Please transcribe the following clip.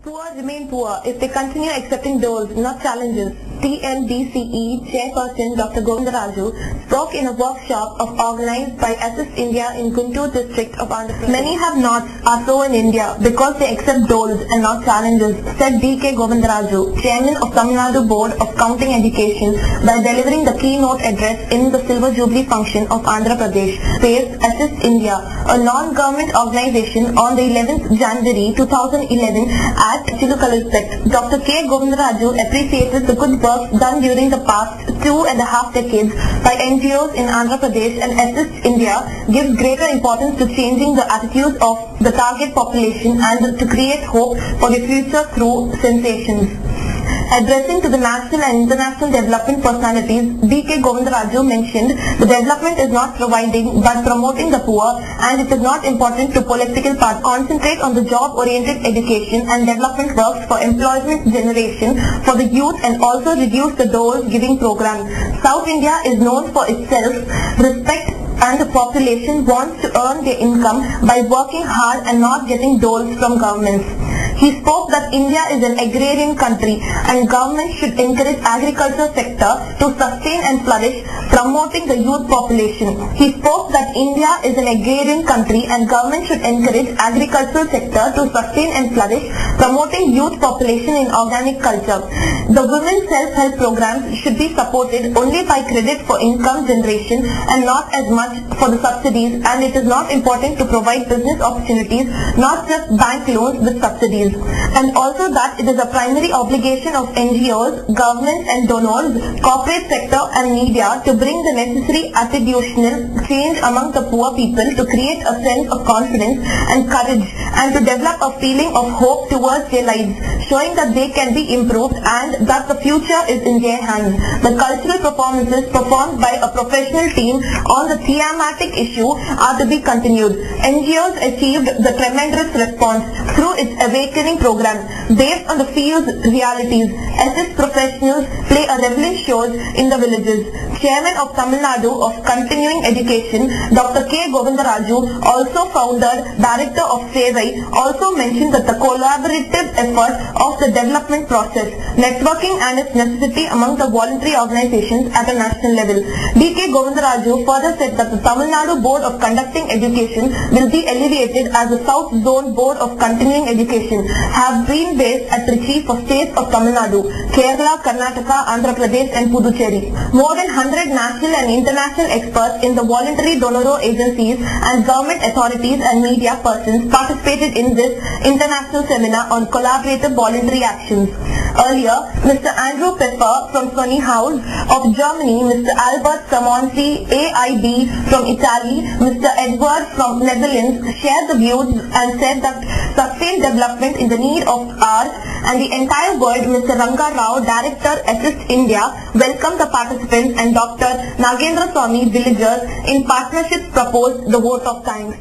Poor remain poor if they continue accepting doles, not challenges. TNDCE Chairperson Dr. Govindaraju spoke in a workshop organized by Assist India in Guntur district of Andhra Pradesh. Many have nots are so in India because they accept doles and not challenges, said D.K. Govindaraju, Chairman of Tamil Nadu Board of Counting Education, by delivering the keynote address in the Silver Jubilee function of Andhra Pradesh, says Assist India, a non-government organization, on the 11th January 2011 at Chilukalipet. Dr. K. Govindaraju appreciated the good work done during the past 2.5 decades by NGOs in Andhra Pradesh, and Assist India gives greater importance to changing the attitudes of the target population and to create hope for the future through sensations. Addressing to the national and international development personalities, D.K. Govindaraju mentioned the development is not providing but promoting the poor, and it is not important to political parties. Concentrate on the job-oriented education and development works for employment generation for the youth, and also reduce the dole-giving program. South India is known for its self-respect, and the population wants to earn their income by working hard and not getting doles from governments. He spoke that India is an agrarian country and government should encourage agriculture sector to sustain and flourish, promoting the youth population. He spoke that India is an agrarian country and government should encourage agricultural sector to sustain and flourish, promoting youth population in organic culture. The women's self-help programs should be supported only by credit for income generation and not as much for the subsidies, and it is not important to provide business opportunities, not just bank loans with subsidies. And also that it is a primary obligation of NGOs, governments and donors, corporate sector and media to bring the necessary attitudinal change among the poor people to create a sense of confidence and courage, and to develop a feeling of hope towards their lives, showing that they can be improved and that the future is in their hands. The cultural performances performed by a professional team on the thematic issue are to be continued. NGOs achieved the tremendous response through its awakening program based on the field's realities. Assist professionals play a relevant shows in the villages. Chairman of Tamil Nadu of Continuing Education, Dr. K. Govindaraju, also founder, director of Sevai, also mentioned that the collaborative effort of the development process, networking and its necessity among the voluntary organizations at a national level. D.K. Govindaraju further said that the Tamil Nadu Board of Conducting Education will be elevated as the South Zone Board of Continuing Education, have been based at Trichy for states of Tamil Nadu, Kerala, Karnataka, Andhra Pradesh and Puducherry. More than 100 national and international experts in the voluntary donor agencies and government authorities and media persons participated in this international seminar on collaborative voluntary actions. Earlier, Mr. Andrew Pfeffer from Sony House of Germany, Mr. Albert Samonsi, AIB from Italy, Mr. Edward from Netherlands shared the views and said that sustained development is the need of ours, and the entire world. Mr. Ranga Rao, Director, Assist India, welcomed the participants, and Dr. Nagendra Swamy, villagers, in partnership proposed the vote of thanks.